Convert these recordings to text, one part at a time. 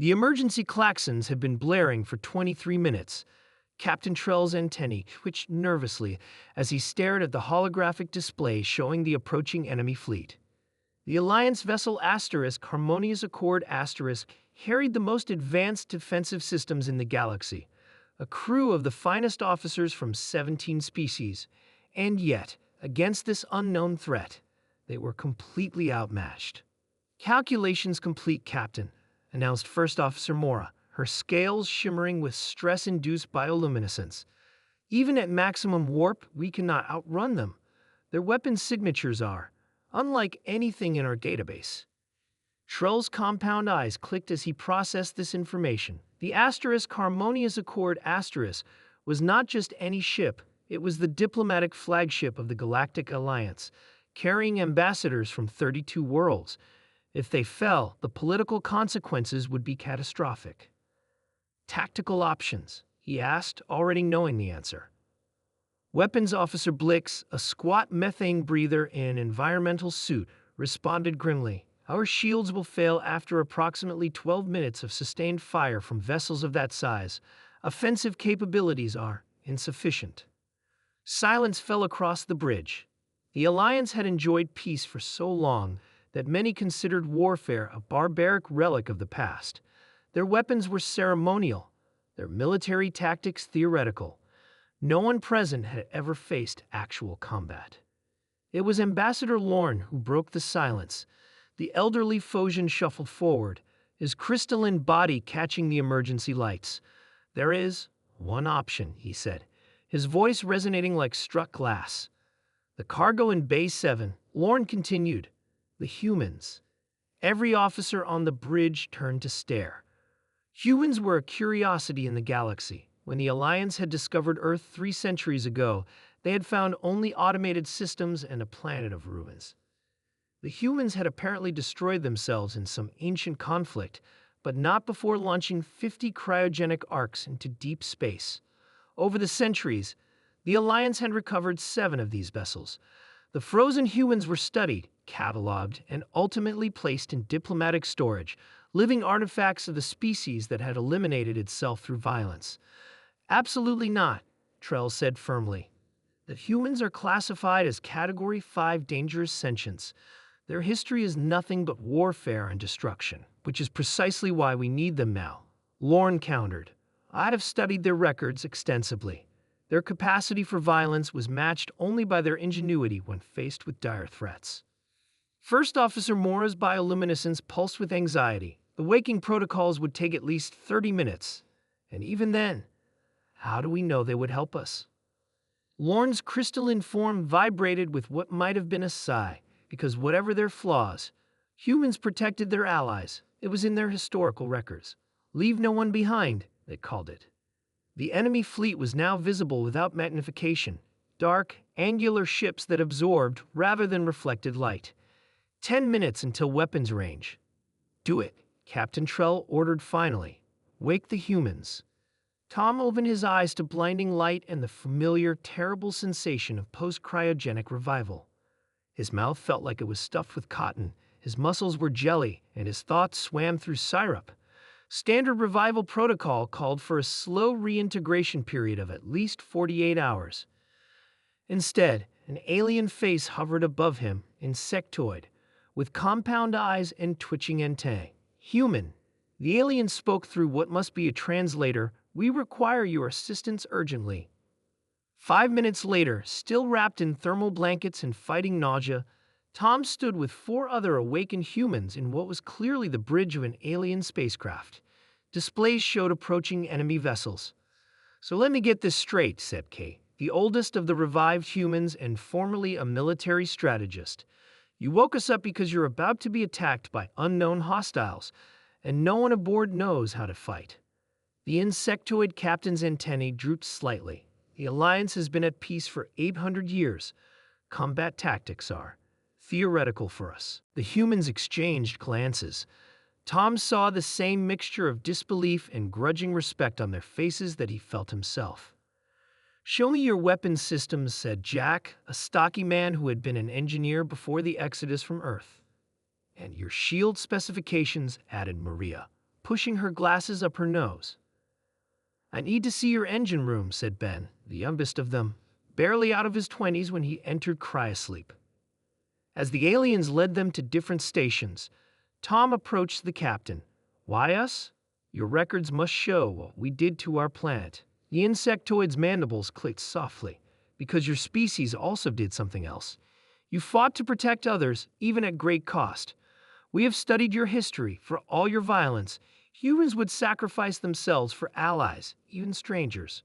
The emergency klaxons had been blaring for 23 minutes. Captain Trell's antennae twitched nervously as he stared at the holographic display showing the approaching enemy fleet. The Alliance vessel Harmonious Accord carried the most advanced defensive systems in the galaxy, a crew of the finest officers from 17 species, and yet, against this unknown threat, they were completely outmatched. "Calculations complete, Captain," announced First Officer Mora, her scales shimmering with stress-induced bioluminescence. "Even at maximum warp, we cannot outrun them. Their weapon signatures are unlike anything in our database." Trell's compound eyes clicked as he processed this information. The Harmonious Accord was not just any ship, it was the diplomatic flagship of the Galactic Alliance, carrying ambassadors from 32 worlds. If they fell, the political consequences would be catastrophic. "Tactical options?" he asked, already knowing the answer. Weapons Officer Blix, a squat methane breather in an environmental suit, responded grimly. "Our shields will fail after approximately 12 minutes of sustained fire from vessels of that size. Offensive capabilities are insufficient." Silence fell across the bridge. The Alliance had enjoyed peace for so long that many considered warfare a barbaric relic of the past. Their weapons were ceremonial, their military tactics theoretical. No one present had ever faced actual combat. It was Ambassador Lorne who broke the silence. The elderly Phosian shuffled forward, his crystalline body catching the emergency lights. "There is one option," he said, his voice resonating like struck glass. "The cargo in Bay 7, Lorne continued. "The humans." Every officer on the bridge turned to stare. Humans were a curiosity in the galaxy. When the Alliance had discovered Earth 3 centuries ago, they had found only automated systems and a planet of ruins. The humans had apparently destroyed themselves in some ancient conflict, but not before launching 50 cryogenic arcs into deep space. Over the centuries, the Alliance had recovered 7 of these vessels. The frozen humans were studied, cataloged, and ultimately placed in diplomatic storage, living artifacts of the species that had eliminated itself through violence. "Absolutely not," Trell said firmly. "The humans are classified as Category 5 dangerous sentients. Their history is nothing but warfare and destruction, which is precisely why we need them now," Lorne countered. "I have studied their records extensively. Their capacity for violence was matched only by their ingenuity when faced with dire threats." First Officer Mora's bioluminescence pulsed with anxiety. The waking protocols would take at least 30 minutes. And even then, how do we know they would help us? Lorne's crystalline form vibrated with what might have been a sigh, because whatever their flaws, humans protected their allies. It was in their historical records. "Leave no one behind," they called it. The enemy fleet was now visible without magnification, dark, angular ships that absorbed rather than reflected light. 10 minutes until weapons range. "Do it," Captain Trell ordered finally. "Wake the humans." Tom opened his eyes to blinding light and the familiar, terrible sensation of post-cryogenic revival. His mouth felt like it was stuffed with cotton, his muscles were jelly, and his thoughts swam through syrup. Standard revival protocol called for a slow reintegration period of at least 48 hours. Instead, an alien face hovered above him, insectoid, with compound eyes and twitching antennae. "Human." The alien spoke through what must be a translator. "We require your assistance urgently." 5 minutes later, still wrapped in thermal blankets and fighting nausea, Tom stood with 4 other awakened humans in what was clearly the bridge of an alien spacecraft. Displays showed approaching enemy vessels. "So let me get this straight," said Kay, the oldest of the revived humans and formerly a military strategist. "You woke us up because you're about to be attacked by unknown hostiles, and no one aboard knows how to fight." The insectoid captain's antennae drooped slightly. "The Alliance has been at peace for 800 years. Combat tactics are theoretical for us." The humans exchanged glances. Tom saw the same mixture of disbelief and grudging respect on their faces that he felt himself. "Show me your weapons systems," said Jack, a stocky man who had been an engineer before the exodus from Earth. "And your shield specifications," added Maria, pushing her glasses up her nose. "I need to see your engine room," said Ben, the youngest of them, barely out of his 20s when he entered cryosleep. As the aliens led them to different stations, Tom approached the captain. "Why us? Your records must show what we did to our planet." The insectoid's mandibles clicked softly. "Because your species also did something else. You fought to protect others, even at great cost. We have studied your history. For all your violence, humans would sacrifice themselves for allies, even strangers."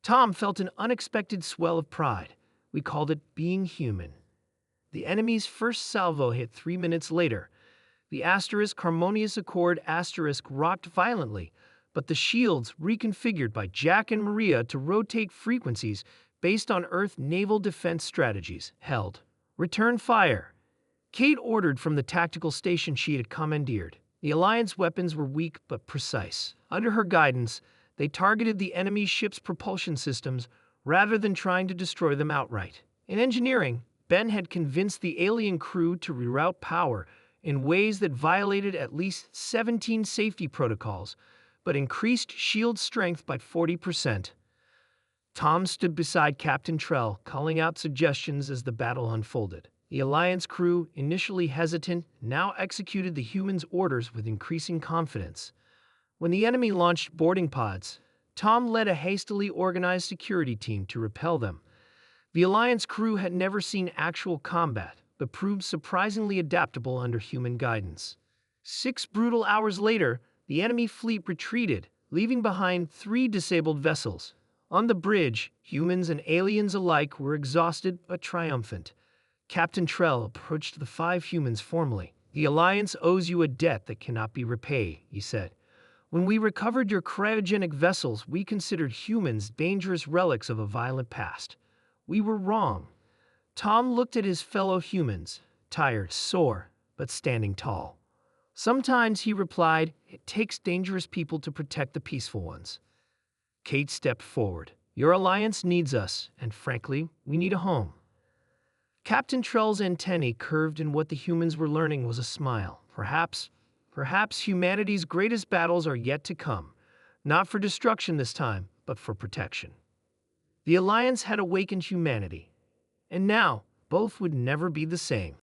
Tom felt an unexpected swell of pride. We called it being human. The enemy's first salvo hit 3 minutes later. The Harmonious Accord rocked violently, but the shields, reconfigured by Jack and Maria to rotate frequencies based on Earth naval defense strategies, held. "Return fire," Kate ordered from the tactical station she had commandeered. The Alliance weapons were weak but precise. Under her guidance, they targeted the enemy ship's propulsion systems rather than trying to destroy them outright. In engineering, Ben had convinced the alien crew to reroute power in ways that violated at least 17 safety protocols, but increased shield strength by 40%. Tom stood beside Captain Trell, calling out suggestions as the battle unfolded. The Alliance crew, initially hesitant, now executed the humans' orders with increasing confidence. When the enemy launched boarding pods, Tom led a hastily organized security team to repel them. The Alliance crew had never seen actual combat, but proved surprisingly adaptable under human guidance. 6 brutal hours later, the enemy fleet retreated, leaving behind 3 disabled vessels. On the bridge, humans and aliens alike were exhausted but triumphant. Captain Trell approached the 5 humans formally. "The Alliance owes you a debt that cannot be repaid," he said. "When we recovered your cryogenic vessels, we considered humans dangerous relics of a violent past. We were wrong." Tom looked at his fellow humans, tired, sore, but standing tall. "Sometimes," he replied, "it takes dangerous people to protect the peaceful ones." Kate stepped forward. "Your Alliance needs us, and frankly, we need a home." Captain Trell's antennae curved, and what the humans were learning was a smile. Perhaps humanity's greatest battles are yet to come, not for destruction this time, but for protection. The Alliance had awakened humanity, and now both would never be the same.